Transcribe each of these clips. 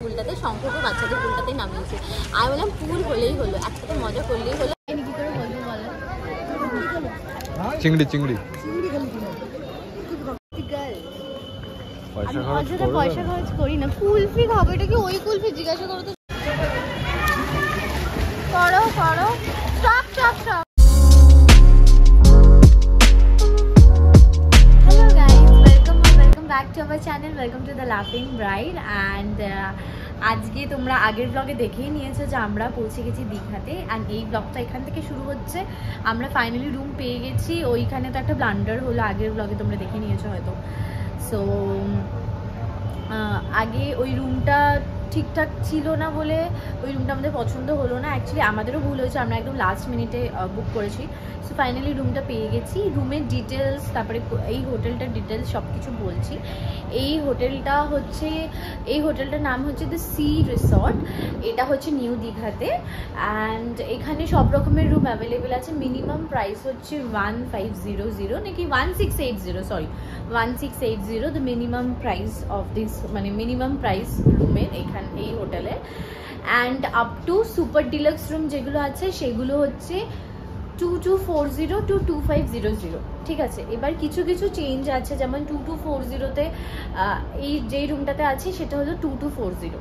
পুলটাতে শঙ্করপুর বাচ্চাদের পুলটাতে নামিয়েছে। আমি বললাম পুল হলেই হলো, একসাথে মজা করলেই হলো। কি করে বলবো বলো? চিংড়ি চিংড়ি পয়সা খরচ করি না। কুলফি খাবো, এটা কি ওই কুলফি? জিজ্ঞাসা করো তো। করো করো, stop stop stop. Hello guys, welcome back to our channel. Welcome to the Laughing Bride. And আজকে তোমরা আগের ব্লগে দেখেই নিয়েছো যে আমরা পৌঁছে গেছি দীঘাতে। অ্যান্ড এই ব্লগটা এখান থেকে শুরু হচ্ছে। আমরা ফাইনালি রুম পেয়ে গেছি। ওইখানে তো একটা ব্লান্ডার হলো, আগের ব্লগে তোমরা দেখে নিয়েছো হয়তো। সো আগে ওই রুমটা ঠিকঠাক ছিল না বলে ওই রুমটা আমাদের পছন্দ হলো না। অ্যাকচুয়ালি আমাদেরও ভুল হয়েছে, আমরা একদম লাস্ট মিনিটে বুক করেছি। সো ফাইনালি রুমটা পেয়ে গেছি। রুমের ডিটেলস, তারপরে এই হোটেলটার ডিটেলস সব কিছু বলছি। এই হোটেলটার নাম হচ্ছে দ্য সি রিসর্ট। এটা হচ্ছে নিউ দীঘাতে। অ্যান্ড এখানে সব রকমের রুম অ্যাভেলেবেল আছে। মিনিমাম প্রাইস হচ্ছে 1500 নাকি 1680, sorry 1680 the minimum price of this, মানে মিনিমাম প্রাইস রুমের এই হোটেলে। And up to super deluxe room যেগুলো আছে সেগুলো হচ্ছে 2240 to 2500। ঠিক আছে, এবার কিছু কিছু চেঞ্জ আছে, যেমন 2240-তে এই যেই রুমটাতে আছে সেটা হলো 2240,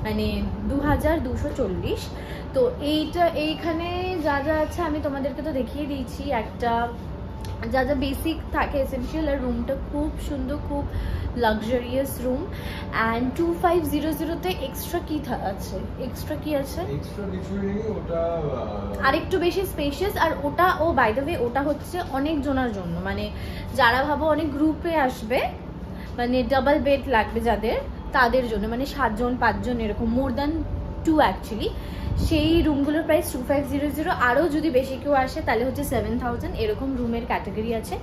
মানে 2240। তো এইখানে যা যা আছে আমি তোমাদেরকে তো দেখিয়ে দিয়েছি, একটা যা যা বেসিক থাকে এসেনশিয়াল। আর রুমটা খুব সুন্দর, খুব লাক্সারিয়াস রুম। অ্যান্ড 2500-তে এক্সট্রা কি আছে? এক্সট্রা কিছু নেই, ওটা আরেকটু বেশি স্পেশিয়াস। আর ওটা বাই দ্য ওয়ে ওটা হচ্ছে অনেক জনের জন্য, মানে যারা ভাবো অনেক গ্রুপে আসবে, মানে ডাবল বেড লাগবে যাদের, তাদের জন্য, মানে 7 জন 5 জন এরকম, মোর দ্যান 2 অ্যাকচুয়ালি। সেই রুমগুলোর প্রাইস 2500। আরও যদি বেশি কেউ আসে তাহলে হচ্ছে 7000। এরকম রুমের ক্যাটাগরি আছে।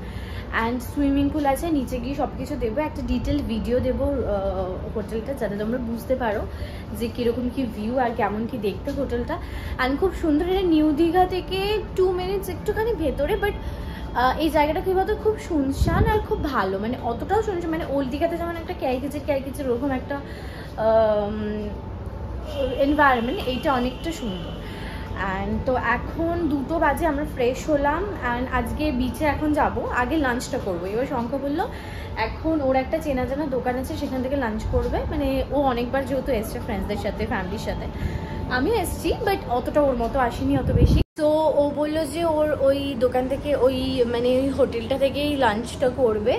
অ্যান্ড সুইমিং পুল আছে, নিচে গিয়ে সব কিছু দেবো, একটা ডিটেল ভিডিও দেবো হোটেলটা, যাতে তোমরা বুঝতে পারো যে কীরকম কি ভিউ আর কেমন কি দেখতে হোটেলটা। অ্যান্ড খুব সুন্দর। এটা নিউ দীঘা থেকে 2 মিনিটস একটুখানি ভেতরে, বাট এই জায়গাটা কী বলতো, খুব শুনশান আর খুব ভালো, মানে অতটাও শুনশান, মানে ওল্ড দীঘাতে যেমন একটা ক্যারিকেচের ওরকম একটা এনভায়রনমেন্ট, এইটা অনেকটা সুন্দর। অ্যান্ড তো এখন 2টো বাজে, আমরা ফ্রেশ হলাম। অ্যান্ড আজকে বিচে এখন যাব, আগে লাঞ্চটা করবো। এবার শঙ্খ বললো এখন ওর একটা চেনা জানা দোকান আছে, সেখান থেকে লাঞ্চ করবে। মানে ও অনেকবার যেহেতু এসছে ফ্রেন্ডসদের সাথে, ফ্যামিলির সাথে, আমিও এসছি, বাট অতটা ওর মতো আসিনি, অত বেশি। তো ও বললো যে ওর ওই দোকান থেকে মানে ওই হোটেলটা থেকেই লাঞ্চটা করবে।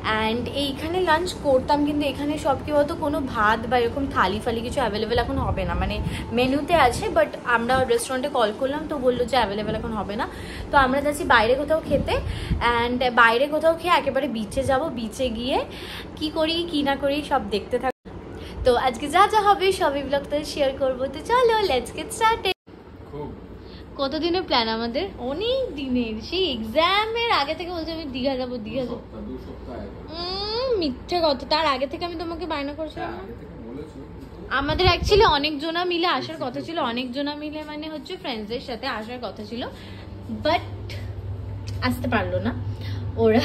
অ্যান্ড এইখানে লাঞ্চ করতাম, কিন্তু এখানে সব কি বলতো, কোনো ভাত বা এরকম থালি ফালি কিছু অ্যাভেলেবেল এখন হবে না, মানে মেনুতে আছে, বাট আমরা রেস্টুরেন্টে কল করলাম তো বললো যে অ্যাভেলেবেল এখন হবে না। তো আমরা যাচ্ছি বাইরে কোথাও খেতে। অ্যান্ড বাইরে কোথাও খেয়ে একেবারে বিচে যাব। বিচে গিয়ে কি করি কি না করি সব দেখতে থাক। তো আজকে যা যা হবে সবই ব্লগটা শেয়ার করবো। তো চলো লেটস গেট স্টার্টেড। কতদিনের প্ল্যান আমাদের? অনেক দিনের, সেই এক্সামের আগে থেকে বলছি আমি দীঘা যাবো। মিথ্যে কথা, তার আগে থেকে আমি তোমাকে বায়না করছিলাম না? আমাদের অ্যাকচুয়ালি অনেকজনা মিলে আসার কথা ছিল, অনেকজনা মিলে মানে হচ্ছে ফ্রেন্ডসদের সাথে আসার কথা ছিল, বাট আসতে পারলো না ওরা।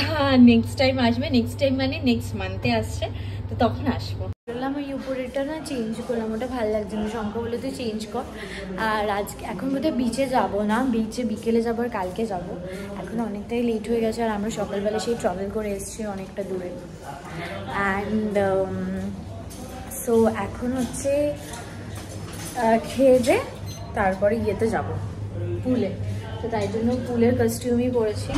নেক্সট টাইম আসবে, নেক্সট টাইম মানে নেক্সট মান্থে আসছে, তো তখন আসবো। বললাম ওই উপরেরটা না চেঞ্জ করলাম, ওটা ভালো লাগছে না। শঙ্খ বলে তুই চেঞ্জ কর। আর আজকে এখন বোধহয় বিচে যাবো না, বিচে বিকেলে যাবো আর কালকে যাবো। এখন অনেকটাই লেট হয়ে গেছে, আর আমরা সকালবেলা সেই ট্রাভেল করে এসেছি অনেকটা দূরে। অ্যান্ড সো এখন হচ্ছে খেয়ে দে তারপরে ইয়েতে যাব পুলে। তো তাই জন্য পুলের কস্টিউমই পরেছি,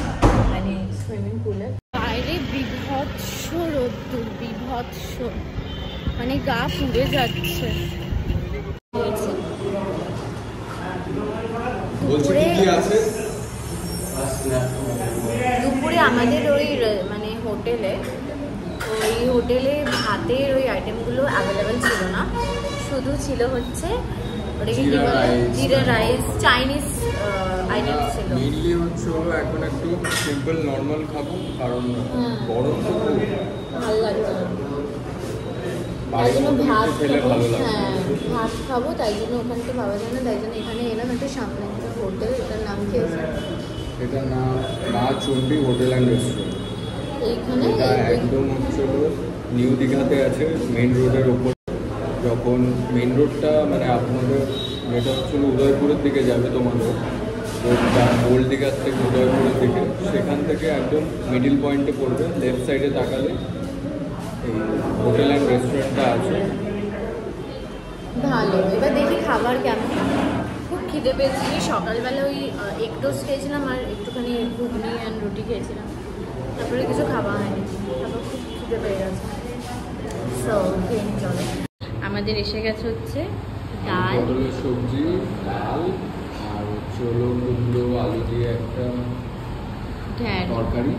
মানে সুইমিং পুলের। বাইরে বিভৎস রোদ্দুর, বিভৎস, মানে গা পুড়ে যাচ্ছে। দুপুরে আমাদের ওই মানে হোটেলে ভাতের ওই আইটেমগুলো অ্যাভেলেবেল ছিল না, শুধু ছিল হচ্ছে ওটাকে কি বলে, জিরা রাইস, চাইনিজ আইটেম ছিল। মেইনলি হচ্ছে এখন একটু সিম্পল নরমাল খাবো, কারণ গরম তো ভালো লাগছে না, তাই জন্য ভাত খাবো, তাই জন্য ওখান থেকে ভাবা যায় না, তাই জন্য এখানে এলাম। একটা সামনে একটা হোটেল, এটার নাম কি আছে? এটার নাম মা চণ্ডী হোটেল অ্যান্ড রেস্টুরেন্ট। এইখানে একদম হচ্ছে নিউ দীঘাতে আছে, মেইন রোডের ওপর। যখন মেন রোডটা মানে আপনাদের যেটা হচ্ছিল উদয়পুরের দিকে যাবে তোমাদের ওল্ড দীঘার থেকে উদয়পুরের দিকে, সেখান থেকে একদম মিডিল পয়েন্টে পড়বে, লেফট সাইডে তাকালে এই হোটেল অ্যান্ড রেস্টুরেন্টটা আছে। ভালো। এবার দেখি খাবার কেমন। খুব খিদে পেয়েছি। সকালবেলা ওই এগ টোস্ট খেয়েছিলাম আর একটুখানি ঘুগনি অ্যান্ড রুটি খেয়েছিলাম, তারপরে কিছু খাওয়া হয়নি, তারপর খুব খিদে পেয়ে গেছে। সো খেয়ে নি চলো। আমাদের এসে গেছে হচ্ছে ডাল, পটলের সবজি, ডাল, আর হচ্ছে হলো কুমড়ো আলু দিয়ে একটা তরকারি,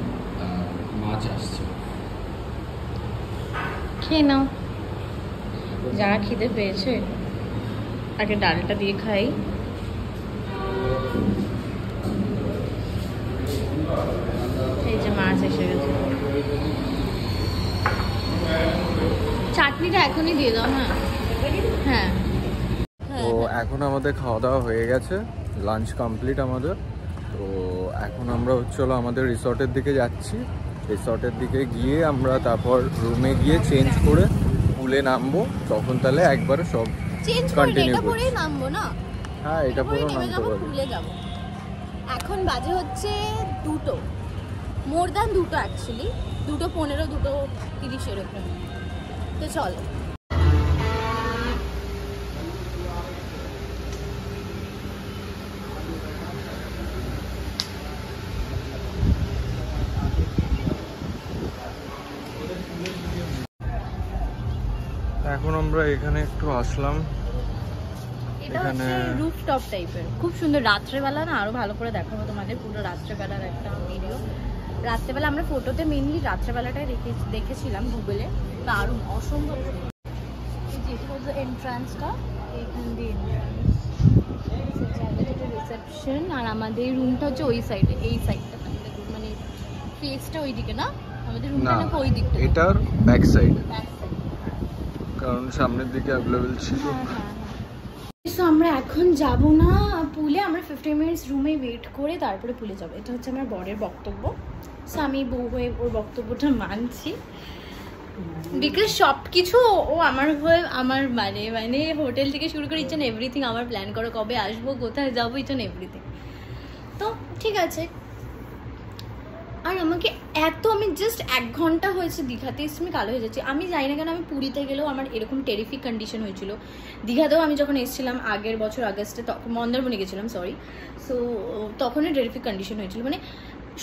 আর মাছ আসছে। খেয়ে নাও। যা খিদে পেয়েছে, আগে ডালটা দিয়ে খাই। এই যে মাছ এসে গেছে, চাটনিটা এখনই দিয়ে দাও। হ্যাঁ তো এখন আমাদের খাওয়া দাওয়া হয়ে গেছে, লাঞ্চ কমপ্লিট আমাদের। তো এখন আমরা হচ্ছে হলো আমাদের রিসর্টের দিকে যাচ্ছি। রিসর্টের দিকে গিয়ে আমরা তারপর রুমে গিয়ে চেঞ্জ করে পুলে নামবো, তখন তাহলে একবারে সব কন্টিনিউ করব। নামবো না? হ্যাঁ, এটা পুরো নামতে পারি। পুলে যাবো। এখন বাজে হচ্ছে 2টো, মোর দ্যান 2টো অ্যাকচুয়ালি, 2:15, 2:30 এরকম। তো চলো। এখন আমরা এখানে একটু আসলাম। এটা হচ্ছে রুফটপ টাইপের, খুব সুন্দর। রাত্রেবেলা না আরো ভালো করে দেখাবো তোমাদের পুরো রাত্রেবেলার একটা ভিডিও। রাত্রেবেলা আমরা ফটোতে মেইনলি রাত্রেবেলাটাই দেখেছিলাম গুগলে, দারুণ, অসম্ভব। এন্ট্রান্সটা এইখান দিয়ে রিসেপশন, আর আমাদের রুমটা হচ্ছে ওই সাইডে, এই সাইডটা মানে ফেসটা ওইদিকে না, আমাদের রুমটা না ওই দিকটা, এটার ব্যাক সাইড, কারণ সামনের দিকে অ্যাভেলেবল ছিল। সো আমরা এখন যাব না পুলে, আমরা 15 মিনিটস রুমে ওয়েট করে তারপরে পুলে যাব। এটা হচ্ছে আমার বরের বক্তব্য। সো আমি বউ হয়ে ওর বক্তব্যটা মানছি, বিকজ সব কিছু ও আমার হয়ে, আমার মানে মানে হোটেল থেকে শুরু করে ইচ অ্যান্ড এভরিথিং আমার প্ল্যান করো, কবে আসবো, কোথায় যাবো, ইচ অ্যান্ড এভরিথিং। তো ঠিক আছে। আর আমাকে আমি জাস্ট 1 ঘন্টা হয়েছে দীঘাতে এসে আমি কালো হয়ে যাচ্ছি। আমি জানি না কেন, আমি পুরীতে গেলেও আমার এরকম টেরিফিক কন্ডিশন হয়েছিল। দীঘাতেও আমি যখন এসেছিলাম আগের বছর আগস্টে, তখন মন্দারমণি গেছিলাম, সরি। সো তখনই টেরিফিক কন্ডিশন হয়েছিল, মানে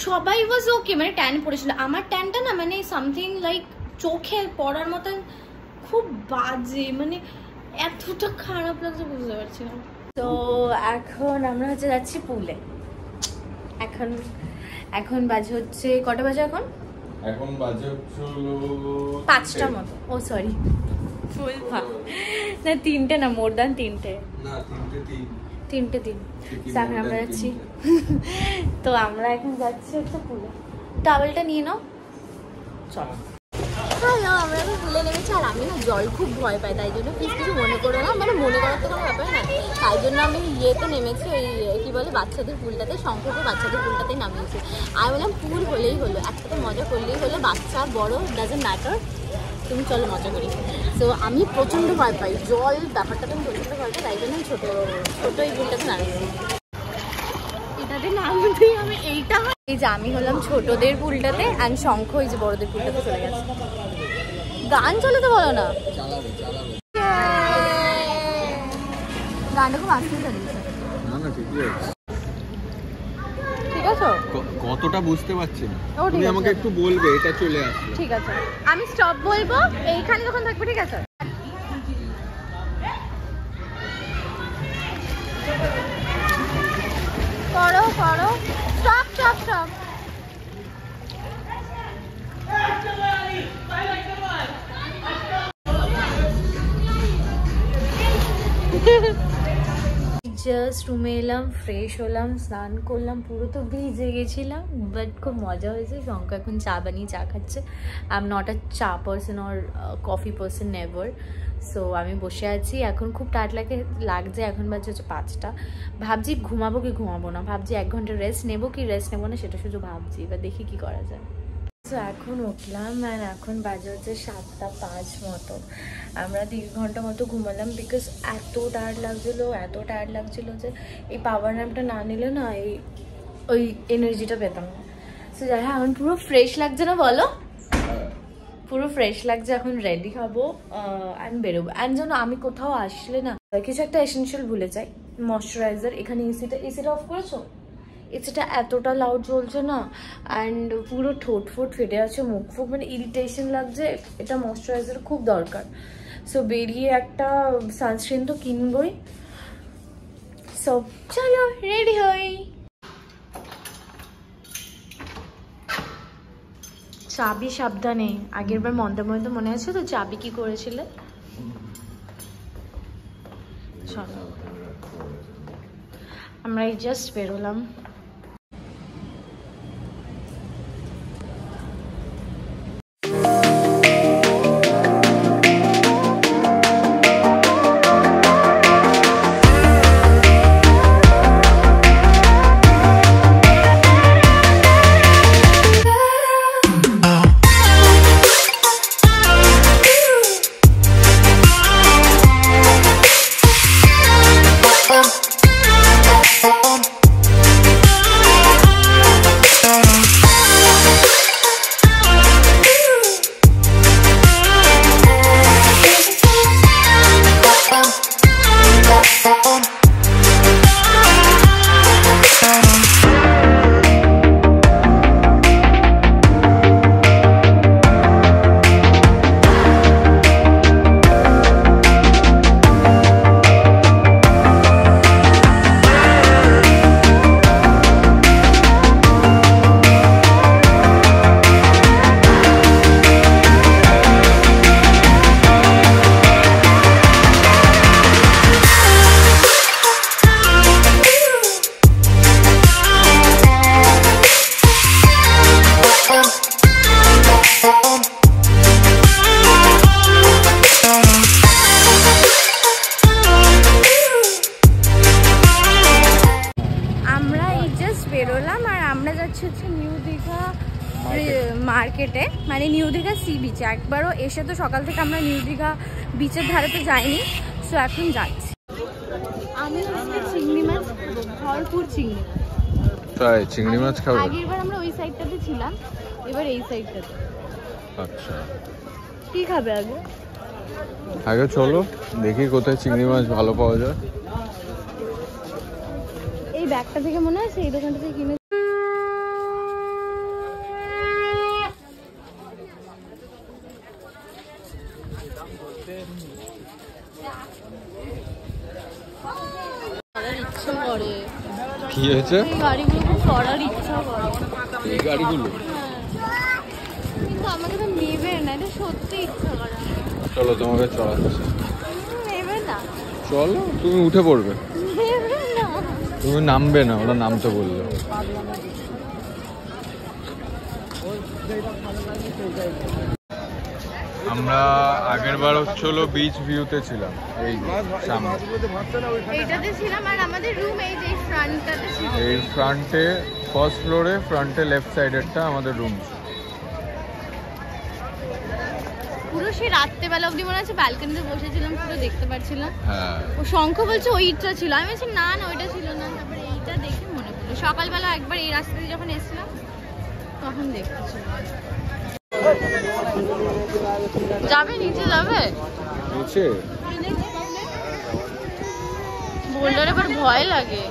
সবাই ওয়াজ ওকে, মানে ট্যান পড়েছিল। আমার ট্যানটা না মানে সামথিং লাইক চোখে পড়ার মতন খুব বাজে, মানে এতটা খারাপ লাগছে বুঝতে পারছি না। তো এখন আমরা হচ্ছে যাচ্ছি পুলে। এখন বাজে হচ্ছে কটা বাজে? এখন বাজে হচ্ছে 5টার মতো। ও সরি, ফুল না 3টে না, মোর দ্যান 3টে না, 3টে। এখন আমরা যাচ্ছি। তো আমরা এখন যাচ্ছি হচ্ছে পুলে। টাওয়েলটা নিয়ে নাও, চলো। হ্যালো, আমরা এখন পুলে নেমেছি। আর আমি না জল খুব ভয় পাই, তাই জন্য প্লিজ কিছু মনে করো না, মানে মনে করার তো কোনো ব্যাপার না। তাই জন্য আমি ইয়েতে নেমেছি, ওই কী বলে বাচ্চাদের পুলটাতে, শঙ্করপুর বাচ্চাদের পুলটাতেই নামিয়েছি। আমি বললাম পুল হলেই হলো, একসাথে মজা করলেই হলো, বাচ্চা বড় ডাজন্ট ম্যাটার, তুমি চলো মজা করি। তো আমি প্রচণ্ড ভয় পাই জল, ব্যাপারটা আমি প্রচণ্ড ভয় পাই, তাই জন্য আমি ছোটো এই পুলটাতে নামিয়েছি। এটাতে নামতেই আমি এইটা, এই যে আমি হলাম ছোটদের পুলটাতে, অ্যান্ড শঙ্খ এই যে বড়দের পুলটাতে চলে গেছে। গান চলে তো বলো না, গানটা খুব আসতে চালিয়েছে। না ঠিকই আছে, ঠিক আছে। কতটা বুঝতে পারছি না, তুমি আমাকে একটু বলবে এটা চলে আসছে। ঠিক আছে, আমি স্টপ বলবো এইখানে যখন থাকবে, ঠিক আছে। করো স্টপ। জাস্ট রুমে এলাম, ফ্রেশ হলাম, স্নান করলাম, পুরো তো ভিজে গেছিলাম, বাট খুব মজা হয়েছে। শঙ্খ এখন চা বানিয়ে চা খাচ্ছে। আই এম নট আ চা person or coffee person, never. So আমি বসে আছি, এখন খুব টায়ার্ড লাগছে। এখন বাজে হচ্ছে 5টা। ভাবছি ঘুমাবো কি ঘুমাবো না, ভাবছি 1 ঘন্টা রেস্ট নেবো কি রেস্ট নেবো না, সেটা শুধু ভাবছি। এবার দেখি কি করা যায়। তো এখন উঠলাম আর এখন বাজে হচ্ছে 7:05 মতো। আমরা 3 ঘন্টা মতো ঘুমালাম বিকজ এত টায়ার্ড লাগছিলো যে এই পাওয়ার ন্যাপটা না নিলে না ওই এনার্জিটা পেতাম না। সো যাই হোক এখন পুরো ফ্রেশ লাগছে না বলো? পুরো ফ্রেশ লাগছে। এখন রেডি হবো অ্যান্ড বেরোবো। অ্যান্ড যেন আমি কোথাও আসলে না কিছু একটা এসেনশিয়াল ভুলে যাই, ময়শ্চারাইজার। এখানে এসিটা অফ করেছো? এসিটা এতটা লাউড চলছে না, অ্যান্ড পুরো ঠোঁট ফোট ফেটে আছে, মুখ ফুক মানে ইরিটেশন লাগছে। এটা ময়শ্চারাইজার খুব দরকার। সো বেরিয়ে একটা সানস্ক্রিন তো কিনবই। সো চলো রেডি হই। চাবি সাবধানে। আগের বার মন্দাময়তে মনে আছে তো চাবি কি করেছিলে? চলো আমরা এই জাস্ট বেরোলাম। নিউ দীঘা মার্কেটে, মানে নিউ দীঘা সি বিচে। একবারও এসে তো সকাল থেকে আমরা নিউ দীঘা বিচের ধারে তো যাইনি, সো এখন যাচ্ছি। আমি চিংড়ি মাছ, ভরপুর চিংড়ি মাছ। তাই চিংড়ি মাছ খাবো? আগেরবার আমরা ওই সাইডটাতে ছিলাম, এবার এই সাইডটাতে। আচ্ছা কি খাবে আগে? আগে চলো দেখি কোথায় চিংড়ি মাছ ভালো পাওয়া যায়। এই ব্যাগটা থেকে মনে আছে এই দোকানটা থেকে কিনে। কি হয়েছে? গাড়িগুলো খুব চড়ার ইচ্ছা করে। এই গাড়িগুলো কিন্তু আমাকে তো নেবে না, এটা সত্যি ইচ্ছা করে। চলো তোমাকে চড়াচ্ছি। নেবে না? চলো তুমি উঠে পড়বে। নেবে না? তুমি নামবে না, ওরা নামতে বললো। আমরা আগের বার হচ্ছিল বিচ ভিউতে ছিলাম, এই সামনে এইটাতে ছিলাম। আর আমাদের রুম এই যে ফ্রন্টটাতে ছিল, এই ফ্রন্টে ফার্স্ট ফ্লোরে ফ্রন্টে লেফট সাইডেরটা আমাদের রুম। পুরো সেই রাত্রেবেলা অবধি মনে আছে ব্যালকনিতে বসেছিলাম, পুরো দেখতে পাচ্ছিলাম। হ্যাঁ ও শঙ্খ বলছে ওইটা ছিল, আমি বলছি না না ওইটা ছিল না। তারপরে এইটা দেখে মনে পড়লো, সকালবেলা একবার এই রাস্তা দিয়ে যখন এসেছিলাম তখন দেখতেছিলাম। যাবে নিচে যাবে? নিচে বোল্ডারে এবার ভয় লাগে।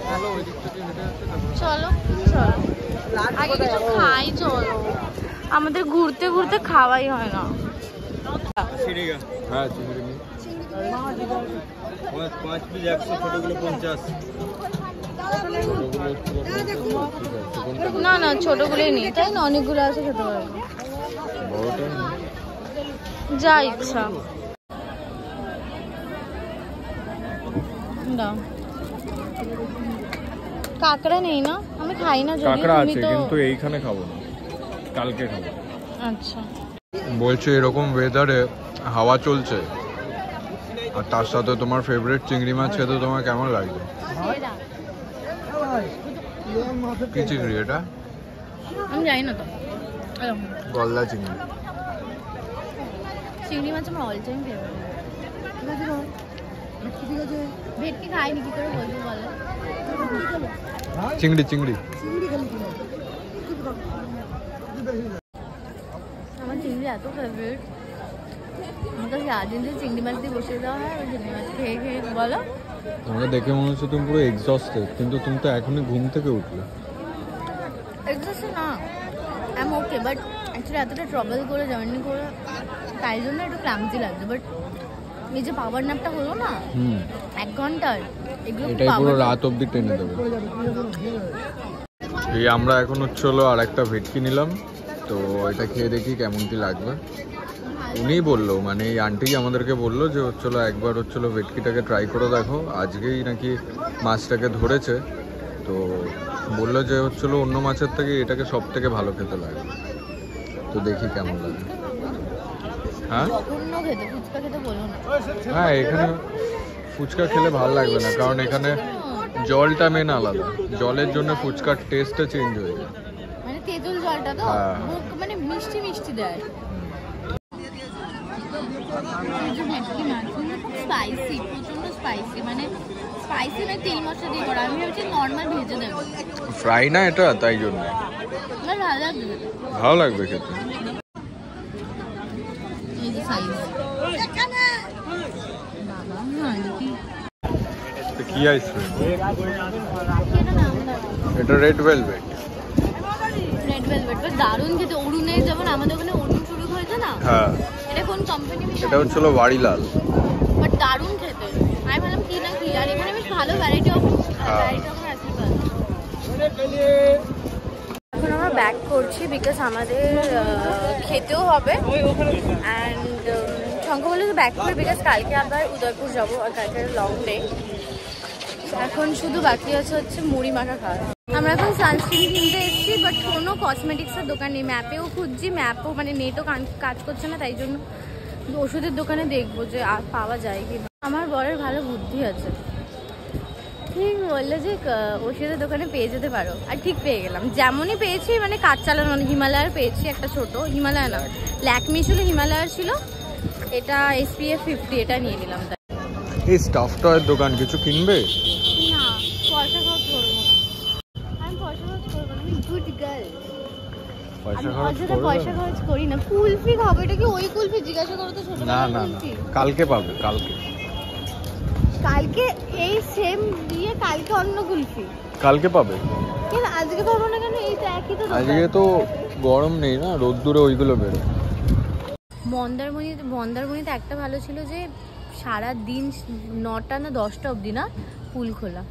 চলো চলো আগে কিছু খাই, চলো। আমাদের ঘুরতে ঘুরতে খাওয়াই হয় না। হ্যাঁ চিংড়ি না না ছোটগুলোই নেই, তাই না? অনেকগুলো আছে ছোটগুলো, যা ইচ্ছা দাও। কাঁকড়া নেই না? আমি খাই না। কাঁকড়া আছে কিন্তু এইখানে খাবো না, কালকে খাবো। আচ্ছা বলছে এরকম ওয়েদারে হাওয়া চলছে আর তার সাথে তোমার ফেভারিট চিংড়ি মাছ খেতে তোমার কেমন লাগবে? কি চিংড়ি এটা? আমি জানি না তো, গলদা চিংড়ি। চিংড়ি মাছ আমার অল টাইম ফেভারিট। ভেটকি খাইনি, কি করে বলবো বলো? চিংড়ি চিংড়ি আমার চিংড়ি এত ফেভারিট, আমাকে সারাদিন যে চিংড়ি মাছ দিয়ে বসে দেওয়া হয়, ওই চিংড়ি মাছ খেয়ে খেয়ে। বলো, তোমাকে দেখে মনে হচ্ছে তুমি পুরো এক্সস্টেড, কিন্তু তুমি তো এখনই ঘুম থেকে উঠলে। এক্সস্টেড না, I am okay, but actually এতটা ট্রাভেল করে জার্নি করে তাই জন্য একটু ক্লামজি লাগছে। বাট এই যে পাওয়ার ন্যাপটা হলো না 1 ঘন্টার, এগুলো এটাই পুরো রাত অবধি টেনে দেবে। এই আমরা এখন হচ্ছিল আর একটা ভেটকি নিলাম, তো এটা খেয়ে দেখি কেমন কি লাগবে। উনিই বললো, মানে এই আন্টি আমাদেরকে বললো যে হচ্ছিল একবার হচ্ছিল ভেটকিটাকে ট্রাই করে দেখো, আজকেই নাকি মাছটাকে ধরেছে, তো বললো যে হচ্ছিল অন্য মাছের থেকে এটাকে সব থেকে ভালো খেতে লাগে, তো দেখি কেমন লাগে। হ্যাঁ হ্যাঁ, এখানে ফুচকা খেলে ভালো লাগবে না, কারণ এখানে জলটা মেন আলাদা, জলের জন্য ফুচকার টেস্টটা চেঞ্জ হয়ে যায়। মানে তেঁতুল জলটা তো মানে মিষ্টি মিষ্টি দেয়। স্পাইসি, প্রচন্ড স্পাইসি, মানে স্পাইসি না তেল মশলা দিয়ে করা। আমি ভাবছি নর্মাল ভেজে দেবো, ফ্রাই না এটা, তাই জন্য ভালো লাগবে, ভালো লাগবে খেতে। এই যে সাইজ কি আইসক্রিম এটা? Red velvet. রেড ভেলভেট দারুণ খেতে। অরুণের যেমন আমাদের ওখানে অরুণ শুরু হয়েছে না, হ্যাঁ, এটা কোন কোম্পানি? এটা হচ্ছিল বাড়িলাল, বাট দারুণ খেতে। আমি ভাবলাম কি না কি, আর এখানে বেশ ভালো ভ্যারাইটি অফ এখন আমরা ব্যাক করছি, বিকজ আমাদের খেতেও হবে। অ্যান্ড শঙ্খ বলে তো ব্যাক করে, বিকজ কালকে আবার উদয়পুর যাবো, আর কালকে লং ডে। এখন শুধু বাকি আছে হচ্ছে মুড়ি মাখা খাওয়া। আমরা এখন সানস্ক্রিন কিনতে এসেছি, বাট কোনো কসমেটিক্সের দোকান নেই। ম্যাপেও খুঁজছি, ম্যাপও মানে নেটও কাজ করছে না, তাই জন্য ওষুধের দোকানে দেখবো যে আর পাওয়া যায় কি। আমার বরের ভালো বুদ্ধি আছে, ঠিক বললো যে ওষুধের দোকানে পেয়ে যেতে পারো, আর ঠিক পেয়ে গেলাম। যেমনই পেয়েছি, মানে কাজ চালানো হিমালয়ার পেয়েছি, একটা ছোট হিমালয় না, ল্যাকমি ছিল, হিমালয়ার ছিল, এটা SPF 50, এটা নিয়ে নিলাম। তাই এই স্টাফ টয়ের দোকান কিছু কিনবে না, পয়সা খরচ করবো না, আমি পয়সা খরচ করবো না, আমি গুড গার্ল। পয়সা খরচ করি না। কুলফি খাবো, এটা কি ওই কুলফি? জিজ্ঞাসা করো তো ছোট। না না না, কালকে পাবে, কালকে কালকে এই সেম দিয়ে কালকে অন্য কুলফি কালকে পাবে। কেন আজকে পাবো না কেন? এই তো একই তো। আজকে তো গরম নেই না, রোদ্দুরে ওইগুলো বেরো। মন্দারমণিতে একটা ভালো ছিল যে সারা দিন 9টা না 10টা অবধি না পুল খোলা,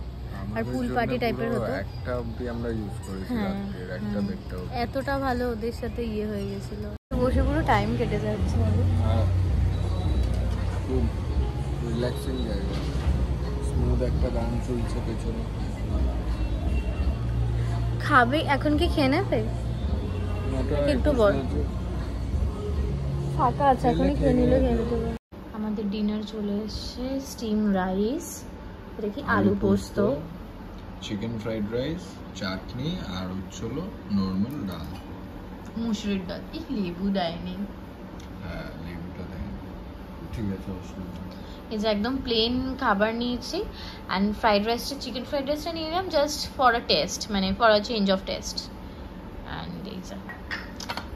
আর পুল পার্টি টাইপের হতো। একটা অবধি আমরা ইউজ করেছিলাম, একটা বেডটা এতটা ভালো ওদের সাথে ইয়ে হয়ে গেছিল, বসে পুরো টাইম কেটে যাচ্ছে। খুব রিল্যাক্সিং জায়গা, স্মুথ একটা গান চলছে পেছনে। খাবে এখন কি খেয়ে নেবে? একটু বল, ফাঁকা আছে, এখনই খেয়ে নিলে খেয়ে নিতে হবে। আমাদের ডিনার চলে এসছে, স্টিম রাইস, দেখি আলু পোস্ত, চিকেন ফ্রাইড রাইস, চাটনি, আর হচ্ছিল নর্মাল ডাল, মুসুরির ডাল। এই লেবু দেয়নি। হ্যাঁ, লেবুটা দেয়। ঠিক আছে, অসুবিধা। এই যে একদম প্লেন খাবার নিয়েছি, অ্যান্ড ফ্রাইড রাইসটা, চিকেন ফ্রাইড রাইসটা নিয়ে নিলাম জাস্ট ফর আ টেস্ট, মানে for a change of test. And এই যে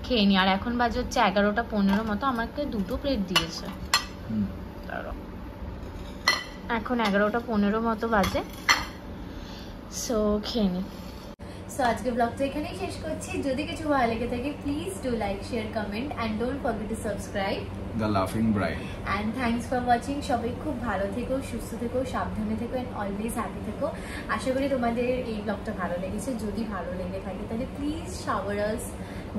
খেয়ে নি। আর এখন বাজে হচ্ছে 11টা 15 মতো, আমাকে 2টো প্লেট দিয়েছে। এখন 11টা 15 মতো বাজে, সো খেয়ে নি। সো আজকে ব্লগটা এখানেই শেষ করছি। যদি কিছু ভালো লেগে থাকে please do like, share, comment, and don't forget to subscribe the লাফিং bride. And thanks for watching. সবাই খুব ভালো থেকো, সুস্থ থেকো, সাবধানে থেকো, অ্যান্ড অলওয়েজ হ্যাপি থেকো। আশা করি তোমাদের এই ব্লগটা ভালো লেগেছে। যদি ভালো লেগে থাকে তাহলে please shower us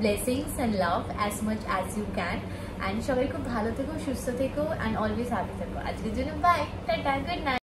blessings and love as much as you can. And সবাই খুব ভালো থেকো, সুস্থ থেকো, অ্যান্ড অলওয়েজ হ্যাপি থেকো। আজকের জন্য বাই, টাটা, গুড নাইট।